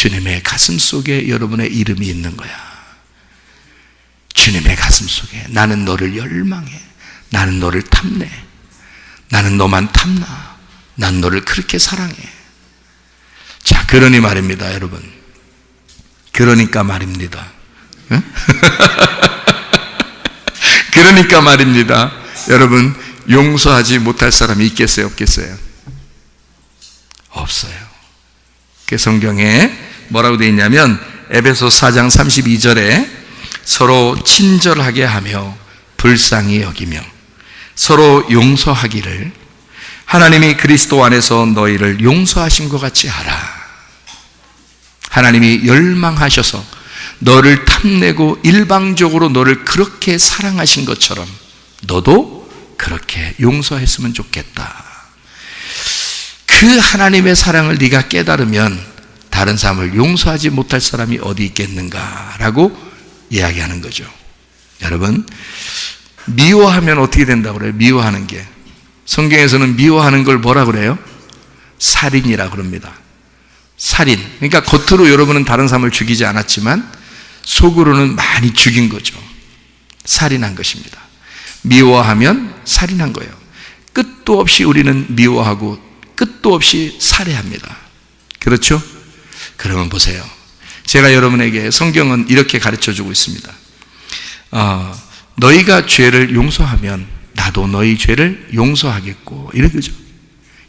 주님의 가슴 속에 여러분의 이름이 있는 거야. 주님의 가슴 속에 나는 너를 열망해. 나는 너를 탐내. 나는 너만 탐나. 난 너를 그렇게 사랑해. 자, 그러니 말입니다, 여러분. 그러니까 말입니다. 응? 그러니까 말입니다. 여러분, 용서하지 못할 사람이 있겠어요, 없겠어요? 없어요. 그 성경에 뭐라고 되어 있냐면 에베소 4장 32절에 서로 친절하게 하며 불쌍히 여기며 서로 용서하기를 하나님이 그리스도 안에서 너희를 용서하신 것 같이 하라. 하나님이 열망하셔서 너를 탐내고 일방적으로 너를 그렇게 사랑하신 것처럼 너도 그렇게 용서했으면 좋겠다. 그 하나님의 사랑을 네가 깨달으면 다른 사람을 용서하지 못할 사람이 어디 있겠는가라고 이야기하는 거죠. 여러분, 미워하면 어떻게 된다고 그래요? 미워하는 게. 성경에서는 미워하는 걸 뭐라 그래요? 살인이라 그럽니다. 살인. 그러니까 겉으로 여러분은 다른 사람을 죽이지 않았지만 속으로는 많이 죽인 거죠. 살인한 것입니다. 미워하면 살인한 거예요. 끝도 없이 우리는 미워하고 끝도 없이 살해합니다. 그렇죠? 그러면 보세요. 제가 여러분에게 성경은 이렇게 가르쳐주고 있습니다. 너희가 죄를 용서하면 나도 너희 죄를 용서하겠고, 이런 거죠.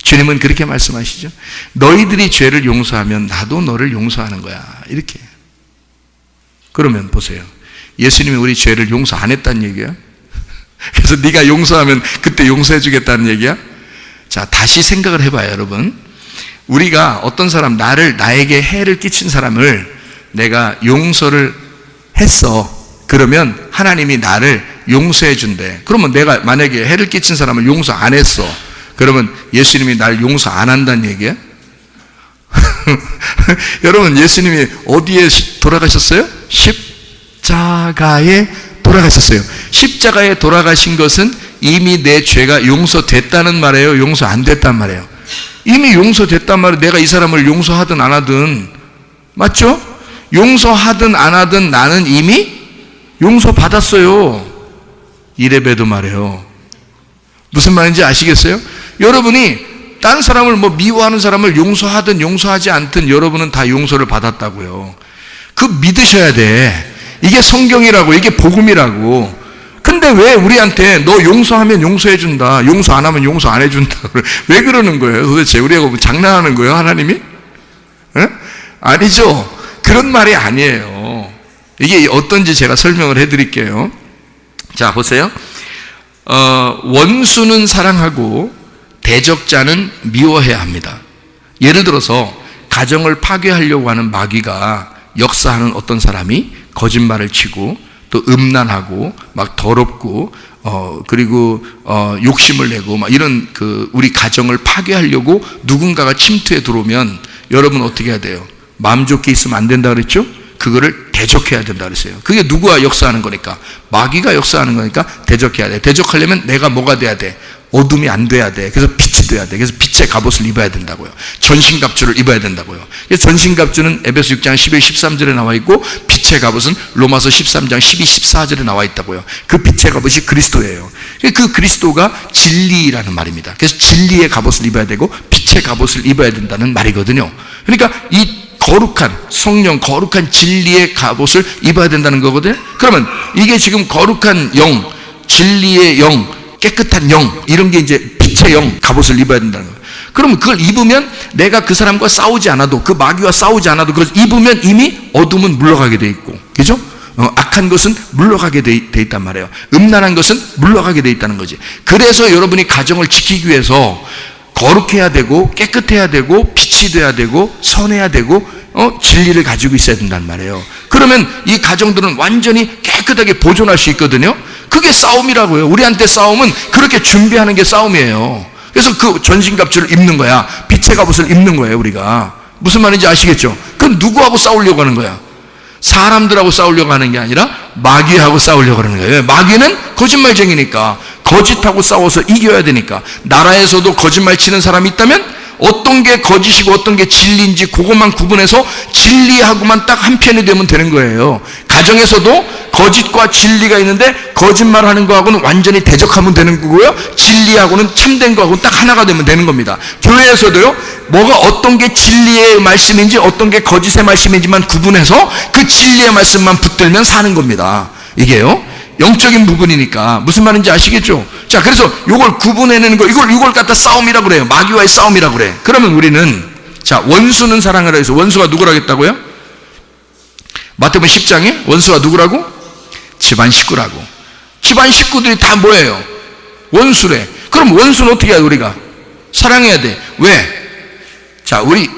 주님은 그렇게 말씀하시죠. 너희들이 죄를 용서하면 나도 너를 용서하는 거야. 이렇게. 그러면 보세요. 예수님이 우리 죄를 용서 안 했다는 얘기야? 그래서 네가 용서하면 그때 용서해 주겠다는 얘기야? 자, 다시 생각을 해봐요, 여러분. 우리가 어떤 사람, 나에게 해를 끼친 사람을 내가 용서를 했어. 그러면 하나님이 나를 용서해 준대. 그러면 내가 만약에 해를 끼친 사람을 용서 안 했어. 그러면 예수님이 날 용서 안 한다는 얘기야? 여러분, 예수님이 어디에 돌아가셨어요? 십자가에 돌아가셨어요. 십자가에 돌아가신 것은 이미 내 죄가 용서됐다는 말이에요? 용서 안 됐단 말이에요? 이미 용서됐단 말이에요. 내가 이 사람을 용서하든 안 하든. 맞죠? 용서하든 안 하든 나는 이미 용서받았어요. 이래봬도 말이에요. 무슨 말인지 아시겠어요? 여러분이 딴 사람을 미워하는 사람을 용서하든 용서하지 않든 여러분은 다 용서를 받았다고요. 그거 믿으셔야 돼. 이게 성경이라고, 이게 복음이라고. 근데 왜 우리한테 너 용서하면 용서해준다, 용서 안 하면 용서 안 해준다, 왜 그러는 거예요? 도대체 우리가 장난하는 거예요, 하나님이? 에? 아니죠. 그런 말이 아니에요. 이게 어떤지 제가 설명을 해드릴게요. 자, 보세요. 원수는 사랑하고 대적자는 미워해야 합니다. 예를 들어서 가정을 파괴하려고 하는 마귀가 역사하는 어떤 사람이 거짓말을 치고 또 음란하고 막 더럽고 그리고 욕심을 내고 막 이런 우리 가정을 파괴하려고 누군가가 침투해 들어오면 여러분 어떻게 해야 돼요? 마음 좋게 있으면 안 된다 그랬죠? 그거를 대적해야 된다 그랬어요. 그게 누구가 역사하는 거니까? 마귀가 역사하는 거니까 대적해야 돼. 대적하려면 내가 뭐가 돼야 돼? 어둠이 안 돼야 돼. 그래서 빛이 돼야 돼. 그래서 빛의 갑옷을 입어야 된다고요. 전신갑주를 입어야 된다고요. 그래서 전신갑주는 에베소 6장 11, 13절에 나와 있고 빛의 갑옷은 로마서 13장 12, 14절에 나와 있다고요. 그 빛의 갑옷이 그리스도예요. 그 그리스도가 진리라는 말입니다. 그래서 진리의 갑옷을 입어야 되고 빛의 갑옷을 입어야 된다는 말이거든요. 그러니까 이 거룩한 성령, 거룩한 진리의 갑옷을 입어야 된다는 거거든요. 그러면 이게 지금 거룩한 영, 진리의 영, 깨끗한 영, 이런 게 이제 빛의 영, 갑옷을 입어야 된다는 거예요. 그러면 그걸 입으면 내가 그 사람과 싸우지 않아도, 그 마귀와 싸우지 않아도 그걸 입으면 이미 어둠은 물러가게 돼 있고, 그죠? 악한 것은 물러가게 돼 있단 말이에요. 음란한 것은 물러가게 돼 있다는 거지. 그래서 여러분이 가정을 지키기 위해서 거룩해야 되고 깨끗해야 되고 빛이 돼야 되고 선해야 되고 진리를 가지고 있어야 된단 말이에요. 그러면 이 가정들은 완전히 깨끗하게 보존할 수 있거든요. 그게 싸움이라고요. 우리한테 싸움은 그렇게 준비하는 게 싸움이에요. 그래서 그 전신갑주를 입는 거야. 빛의 갑옷을 입는 거예요, 우리가. 무슨 말인지 아시겠죠? 그건 누구하고 싸우려고 하는 거야? 사람들하고 싸우려고 하는 게 아니라 마귀하고 싸우려고 하는 거예요. 마귀는 거짓말쟁이니까 거짓하고 싸워서 이겨야 되니까. 나라에서도 거짓말 치는 사람이 있다면 어떤 게 거짓이고 어떤 게 진리인지 그것만 구분해서 진리하고만 딱 한 편이 되면 되는 거예요. 가정에서도 거짓과 진리가 있는데 거짓말하는 거하고는 완전히 대적하면 되는 거고요. 진리하고는 참된 거하고는 딱 하나가 되면 되는 겁니다. 교회에서도요. 뭐가 어떤 게 진리의 말씀인지 어떤 게 거짓의 말씀인지만 구분해서 그 진리의 말씀만 붙들면 사는 겁니다. 이게요. 영적인 부분이니까 무슨 말인지 아시겠죠? 자, 그래서 이걸 구분해내는 거, 이걸 갖다 싸움이라고 그래요. 마귀와의 싸움이라고 그래. 그러면 우리는 자, 원수는 사랑하라 해서 원수가 누구라겠다고요? 마태복음 10장에 원수가 누구라고? 집안 식구라고. 집안 식구들이 다 뭐예요? 원수래. 그럼 원수는 어떻게 해야 돼? 우리가 사랑해야 돼. 왜? 자, 우리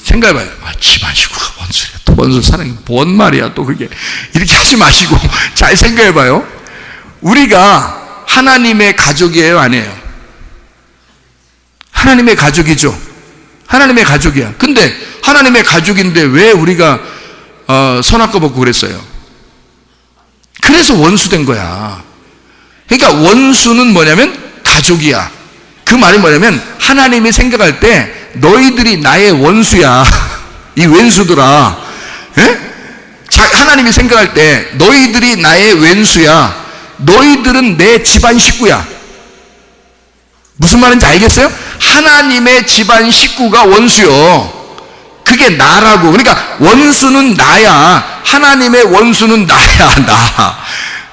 생각해봐요. 집안 식구가 원수래. 또 원수 사랑해. 뭔 말이야 또 그게. 이렇게 하지 마시고 잘 생각해봐요. 우리가 하나님의 가족이에요, 아니에요? 하나님의 가족이죠. 하나님의 가족이야. 근데 하나님의 가족인데 왜 우리가 선악과 먹고 그랬어요? 그래서 원수된 거야. 그러니까 원수는 뭐냐면 가족이야. 그 말이 뭐냐면 하나님이 생각할 때 너희들이 나의 원수야. 이 왼수들아. 예? 하나님이 생각할 때 너희들이 나의 왼수야. 너희들은 내 집안 식구야. 무슨 말인지 알겠어요? 하나님의 집안 식구가 원수요. 그게 나라고. 그러니까 원수는 나야. 하나님의 원수는 나야, 나.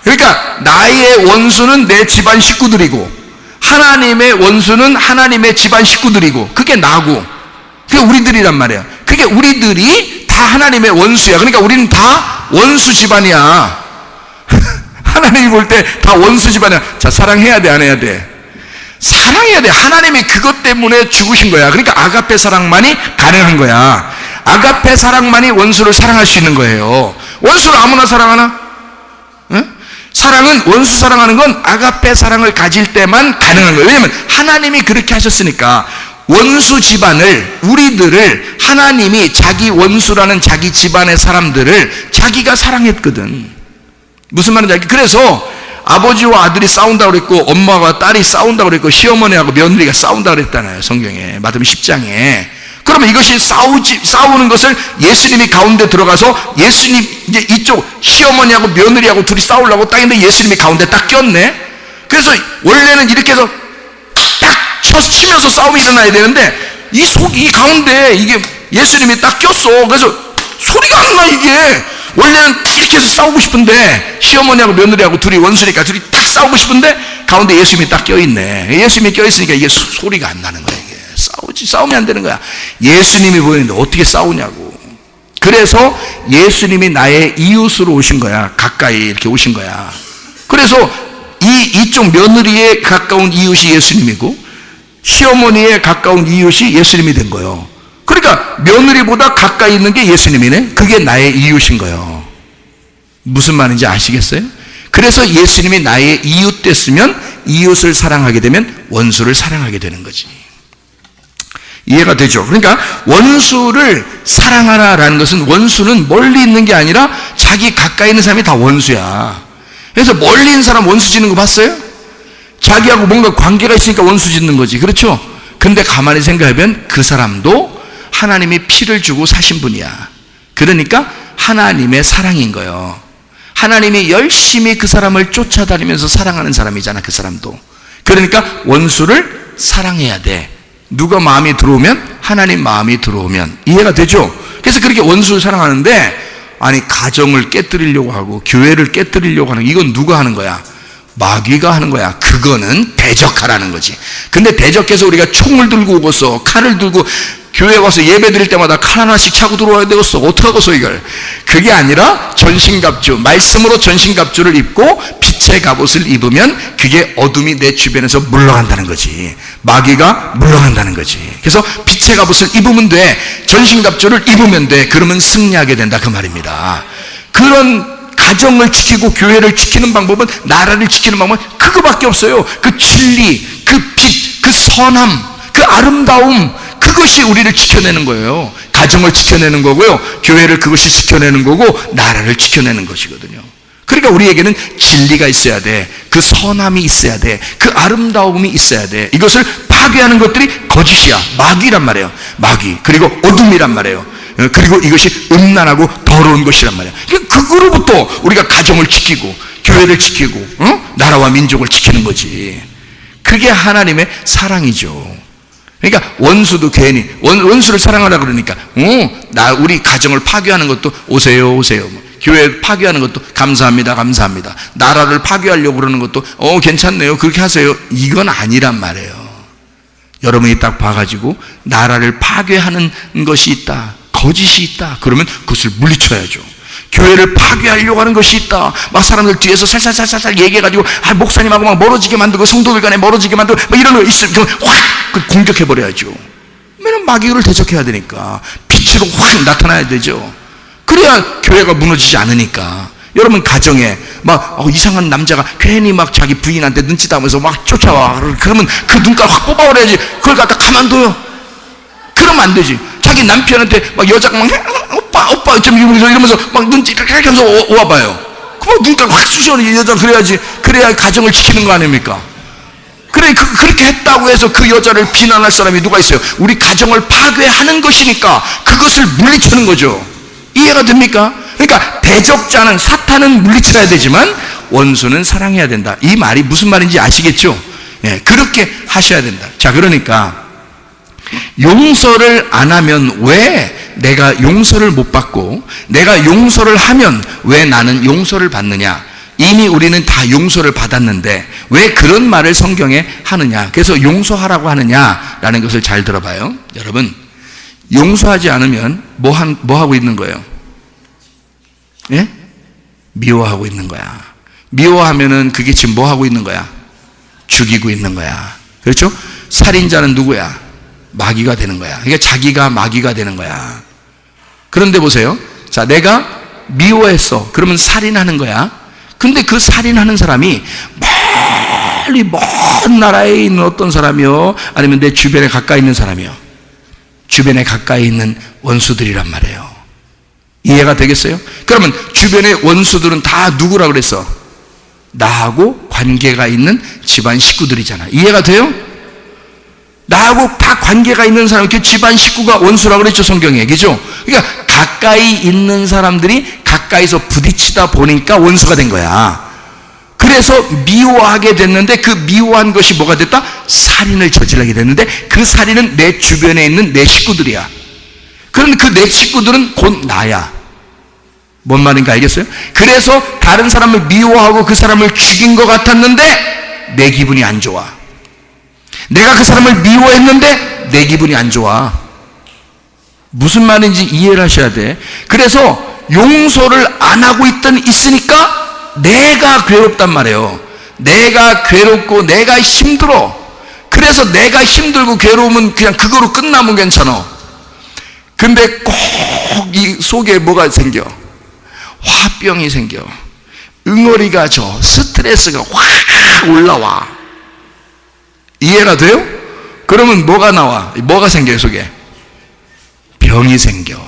그러니까 나의 원수는 내 집안 식구들이고 하나님의 원수는 하나님의 집안 식구들이고 그게 나고 그게 우리들이란 말이야. 그게 우리들이 다 하나님의 원수야. 그러니까 우리는 다 원수 집안이야. 하나님이 볼 때 다 원수 집안이야. 자, 사랑해야 돼, 안 해야 돼? 사랑해야 돼. 하나님이 그것 때문에 죽으신 거야. 그러니까 아가페 사랑만이 가능한 거야. 아가페 사랑만이 원수를 사랑할 수 있는 거예요. 원수를 아무나 사랑하나? 응? 사랑은, 원수 사랑하는 건 아가페 사랑을 가질 때만 가능한 거예요. 왜냐면 하나님이 그렇게 하셨으니까. 원수 집안을, 우리들을 하나님이 자기 원수라는 자기 집안의 사람들을 자기가 사랑했거든. 무슨 말인지 알겠지? 그래서 아버지와 아들이 싸운다고 그랬고 엄마와 딸이 싸운다고 그랬고 시어머니하고 며느리가 싸운다고 그랬잖아요. 성경에 마태복음 10장에. 그러면 이것이 싸우는 것을 예수님이 가운데 들어가서 예수님 이제 이쪽 시어머니하고 며느리하고 둘이 싸우려고 딱 했는데 예수님이 가운데 딱 꼈네. 그래서 원래는 이렇게 해서 딱 치면서 싸움이 일어나야 되는데 이 가운데 이게 예수님이 딱 꼈어. 그래서 소리가 안 나 이게. 원래는 이렇게 해서 싸우고 싶은데 시어머니하고 며느리하고 둘이 원수니까 둘이 딱 싸우고 싶은데 가운데 예수님이 딱 껴있네. 예수님이 껴있으니까 이게 소리가 안 나는 거야. 이게 싸우면 안 되는 거야. 예수님이 보이는데 어떻게 싸우냐고. 그래서 예수님이 나의 이웃으로 오신 거야. 가까이 이렇게 오신 거야. 그래서 이쪽 며느리에 가까운 이웃이 예수님이고 시어머니에 가까운 이웃이 예수님이 된 거예요. 그러니까 며느리보다 가까이 있는 게 예수님이네. 그게 나의 이웃인 거예요. 무슨 말인지 아시겠어요? 그래서 예수님이 나의 이웃 됐으면 이웃을 사랑하게 되면 원수를 사랑하게 되는 거지. 이해가 되죠? 그러니까 원수를 사랑하라라는 것은 원수는 멀리 있는 게 아니라 자기 가까이 있는 사람이 다 원수야. 그래서 멀리 있는 사람 원수 짓는 거 봤어요? 자기하고 뭔가 관계가 있으니까 원수 짓는 거지. 그렇죠? 근데 가만히 생각해보면 그 사람도 하나님이 피를 주고 사신 분이야. 그러니까 하나님의 사랑인 거예요. 하나님이 열심히 그 사람을 쫓아다니면서 사랑하는 사람이잖아. 그 사람도. 그러니까 원수를 사랑해야 돼. 누가 마음이 들어오면? 하나님 마음이 들어오면. 이해가 되죠? 그래서 그렇게 원수를 사랑하는데 아니 가정을 깨뜨리려고 하고 교회를 깨뜨리려고 하는 이건 누가 하는 거야? 마귀가 하는 거야. 그거는 대적하라는 거지. 근데 대적해서 우리가 총을 들고 오겠어. 칼을 들고 교회 와서 예배 드릴 때마다 칼 하나씩 차고 들어와야 되겠어. 어떡하겠어 이걸. 그게 아니라 전신갑주, 말씀으로 전신갑주를 입고 빛의 갑옷을 입으면 그게 어둠이 내 주변에서 물러간다는 거지. 마귀가 물러간다는 거지. 그래서 빛의 갑옷을 입으면 돼. 전신갑주를 입으면 돼. 그러면 승리하게 된다 그 말입니다. 그런 가정을 지키고 교회를 지키는 방법은, 나라를 지키는 방법은 그거밖에 없어요. 그 진리, 그 빛, 그 선함, 그 아름다움, 그것이 우리를 지켜내는 거예요. 가정을 지켜내는 거고요. 교회를 그것이 지켜내는 거고 나라를 지켜내는 것이거든요. 그러니까 우리에게는 진리가 있어야 돼. 그 선함이 있어야 돼. 그 아름다움이 있어야 돼. 이것을 파괴하는 것들이 거짓이야. 마귀란 말이에요. 마귀. 그리고 어둠이란 말이에요. 그리고 이것이 음란하고 더러운 것이란 말이에요. 그거로부터 우리가 가정을 지키고 교회를 지키고 나라와 민족을 지키는 거지. 그게 하나님의 사랑이죠. 그러니까 원수도 괜히 원수를 사랑하라 그러니까 우리 가정을 파괴하는 것도 오세요 오세요. 교회 파괴하는 것도 감사합니다 감사합니다. 나라를 파괴하려고 그러는 것도 괜찮네요 그렇게 하세요. 이건 아니란 말이에요. 여러분이 딱 봐가지고 나라를 파괴하는 것이 있다, 거짓이 있다, 그러면 그것을 물리쳐야죠. 교회를 파괴하려고 하는 것이 있다, 막 사람들 뒤에서 살살살살 얘기해가지고 목사님하고 막 멀어지게 만들고 성도들 간에 멀어지게 만들고 막 이런 거 있으면 확 공격해버려야죠. 왜냐면 마귀를 대적해야 되니까 빛으로 확 나타나야 되죠. 그래야 교회가 무너지지 않으니까. 여러분 가정에 막 이상한 남자가 괜히 막 자기 부인한테 눈짓하면서 막 쫓아와. 그러면 그 눈깔 확 뽑아버려야지. 그걸 갖다 가만둬요? 그러면 안 되지. 자기 남편한테 막 여자가 막 오빠 좀 이러면서 막 눈짓 이렇게 하면서 와봐요. 그럼 눈깔 확 쑤셔는 여자. 그래야지. 그래야 가정을 지키는 거 아닙니까? 그래, 그렇게 했다고 해서 그 여자를 비난할 사람이 누가 있어요? 우리 가정을 파괴하는 것이니까 그것을 물리치는 거죠. 이해가 됩니까? 그러니까 대적자는, 사탄은 물리쳐야 되지만 원수는 사랑해야 된다. 이 말이 무슨 말인지 아시겠죠? 예, 그렇게 하셔야 된다. 자, 그러니까 용서를 안 하면 왜 내가 용서를 못 받고, 내가 용서를 하면 왜 나는 용서를 받느냐? 이미 우리는 다 용서를 받았는데 왜 그런 말을 성경에 하느냐? 그래서 용서하라고 하느냐라는 것을 잘 들어봐요. 여러분, 용서하지 않으면 뭐 하고 있는 거예요? 예? 미워하고 있는 거야. 미워하면은 그게 지금 뭐 하고 있는 거야? 죽이고 있는 거야. 그렇죠? 살인자는 누구야? 마귀가 되는 거야. 그러니까 자기가 마귀가 되는 거야. 그런데 보세요. 자, 내가 미워했어. 그러면 살인하는 거야. 근데 그 살인하는 사람이 멀리 먼 나라에 있는 어떤 사람이요? 아니면 내 주변에 가까이 있는 사람이요? 주변에 가까이 있는 원수들이란 말이에요. 이해가 되겠어요? 그러면 주변의 원수들은 다 누구라 그랬어? 나하고 관계가 있는 집안 식구들이잖아. 이해가 돼요? 나하고 다 관계가 있는 사람, 그 집안 식구가 원수라고 그랬죠, 성경에. 그죠? 그러니까 가까이 있는 사람들이 가까이서 부딪히다 보니까 원수가 된 거야. 그래서 미워하게 됐는데 그 미워한 것이 뭐가 됐다? 살인을 저지르게 됐는데 그 살인은 내 주변에 있는 내 식구들이야. 그럼 그 내 식구들은 곧 나야. 뭔 말인가 알겠어요? 그래서 다른 사람을 미워하고 그 사람을 죽인 것 같았는데 내 기분이 안 좋아. 내가 그 사람을 미워했는데 내 기분이 안 좋아. 무슨 말인지 이해를 하셔야 돼. 그래서 용서를 안 하고 있으니까 내가 괴롭단 말이에요. 내가 괴롭고 내가 힘들어. 그래서 내가 힘들고 괴로우면 그냥 그거로 끝나면 괜찮아. 근데 꼭 이 속에 뭐가 생겨? 화병이 생겨. 응어리가 져. 스트레스가 확 올라와. 이해가 돼요? 그러면 뭐가 나와? 뭐가 생겨요, 속에? 병이 생겨.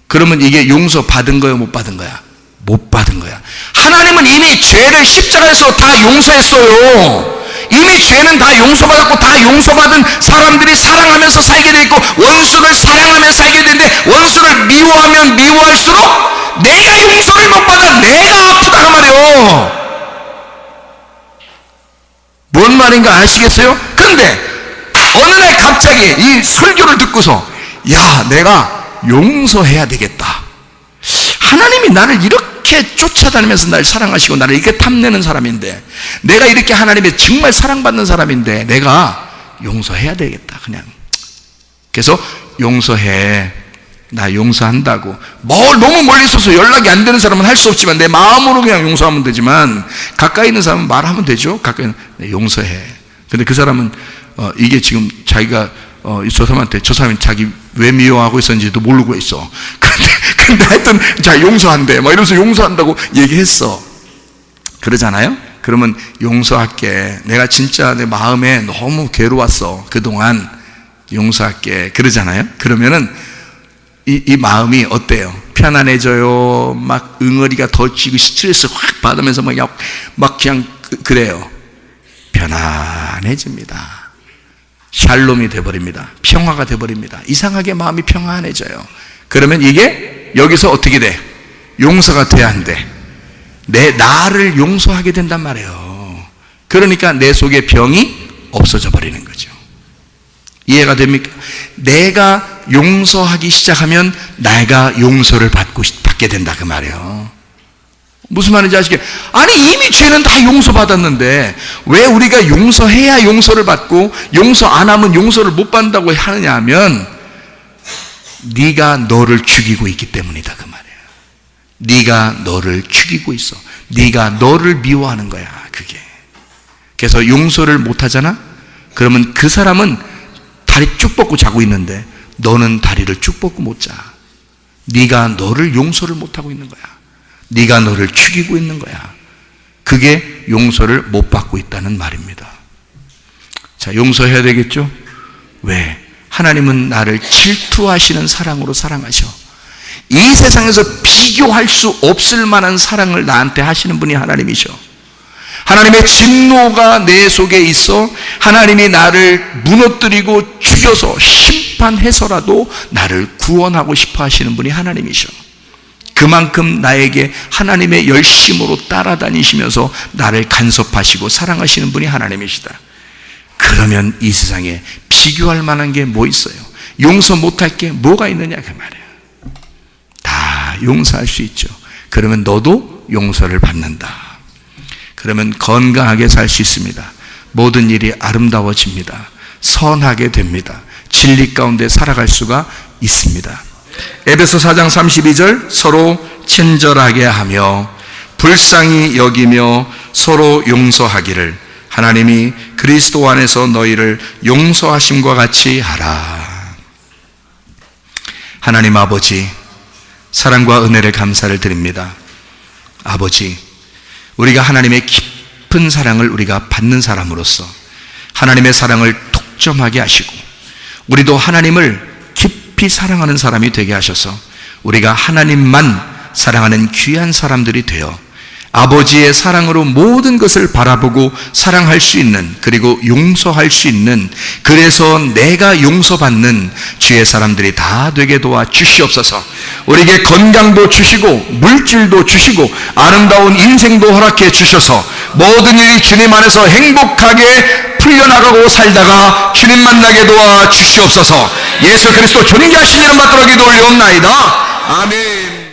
그러면 이게 용서 받은 거야, 못 받은 거야? 못 받은 거야. 하나님은 이미 죄를 십자가에서 다 용서했어요. 이미 죄는 다 용서받았고 다 용서받은 사람들이 사랑하면서 살게 돼 있고 원수를 사랑하며 살게 되는데 원수를 미워하면 미워할수록 내가 용서를 못 받아 내가 아프다가 말이요. 뭔 말인가 아시겠어요? 근데 어느 날 갑자기 이 설교를 듣고서 야, 내가 용서해야 되겠다. 하나님이 나를 이렇게 쫓아다니면서 날 사랑하시고 나를 이렇게 탐내는 사람인데, 내가 이렇게 하나님의 정말 사랑받는 사람인데 내가 용서해야 되겠다. 그냥 그래서 용서해. 나 용서한다고. 너무 멀리 있어서 연락이 안 되는 사람은 할 수 없지만 내 마음으로 그냥 용서하면 되지만 가까이 있는 사람은 말하면 되죠. 가까이 있는 용서해. 근데 그 사람은 이게 지금 자기가 저 사람이 자기 왜 미워하고 있었는지도 모르고 있어. 근데 하여튼 자 용서한대 막 이러면서 용서한다고 얘기했어. 그러잖아요. 그러면 용서할게. 내가 진짜 내 마음에 너무 괴로웠어. 그동안 용서할게. 그러잖아요. 그러면은 이 마음이 어때요? 편안해져요. 막 응어리가 더 쥐고 스트레스 확 받으면서 막 그냥 그래요. 편안해집니다. 샬롬이 돼버립니다. 평화가 돼버립니다. 이상하게 마음이 평안해져요. 그러면 이게 여기서 어떻게 돼? 용서가 돼야 한대. 나를 용서하게 된단 말이에요. 그러니까 내 속에 병이 없어져 버리는 거죠. 이해가 됩니까? 내가 용서하기 시작하면 내가 용서를 받게 된다 그 말이에요. 무슨 말인지 아시겠어요? 아니 이미 죄는 다 용서받았는데 왜 우리가 용서해야 용서를 받고 용서 안 하면 용서를 못 받는다고 하느냐 하면 네가 너를 죽이고 있기 때문이다 그 말이에요. 네가 너를 죽이고 있어. 네가 너를 미워하는 거야 그게. 그래서 용서를 못 하잖아? 그러면 그 사람은 다리 쭉 뻗고 자고 있는데 너는 다리를 쭉 뻗고 못 자. 네가 너를 용서를 못하고 있는 거야. 네가 너를 죽이고 있는 거야. 그게 용서를 못 받고 있다는 말입니다. 자, 용서해야 되겠죠? 왜? 하나님은 나를 질투하시는 사랑으로 사랑하셔. 이 세상에서 비교할 수 없을 만한 사랑을 나한테 하시는 분이 하나님이셔. 하나님의 진노가 내 속에 있어 하나님이 나를 무너뜨리고 죽여서 심판해서라도 나를 구원하고 싶어 하시는 분이 하나님이셔. 그만큼 나에게 하나님의 열심으로 따라다니시면서 나를 간섭하시고 사랑하시는 분이 하나님이시다. 그러면 이 세상에 비교할 만한 게 뭐 있어요? 용서 못할 게 뭐가 있느냐 그 말이에요. 다 용서할 수 있죠. 그러면 너도 용서를 받는다. 그러면 건강하게 살 수 있습니다. 모든 일이 아름다워집니다. 선하게 됩니다. 진리 가운데 살아갈 수가 있습니다. 에베소 4장 32절 서로 친절하게 하며 불쌍히 여기며 서로 용서하기를 하나님이 그리스도 안에서 너희를 용서하심과 같이 하라. 하나님 아버지, 사랑과 은혜를 감사를 드립니다. 아버지, 우리가 하나님의 깊은 사랑을 우리가 받는 사람으로서 하나님의 사랑을 독점하게 하시고 우리도 하나님을 깊이 사랑하는 사람이 되게 하셔서 우리가 하나님만 사랑하는 귀한 사람들이 되어 아버지의 사랑으로 모든 것을 바라보고 사랑할 수 있는, 그리고 용서할 수 있는, 그래서 내가 용서받는 주의 사람들이 다 되게 도와 주시옵소서. 우리에게 건강도 주시고 물질도 주시고 아름다운 인생도 허락해 주셔서 모든 일이 주님 안에서 행복하게 풀려나가고 살다가 주님 만나게 도와 주시옵소서. 예수 그리스도 존귀하신 이름 받들어 기도 올려옵나이다. 아멘.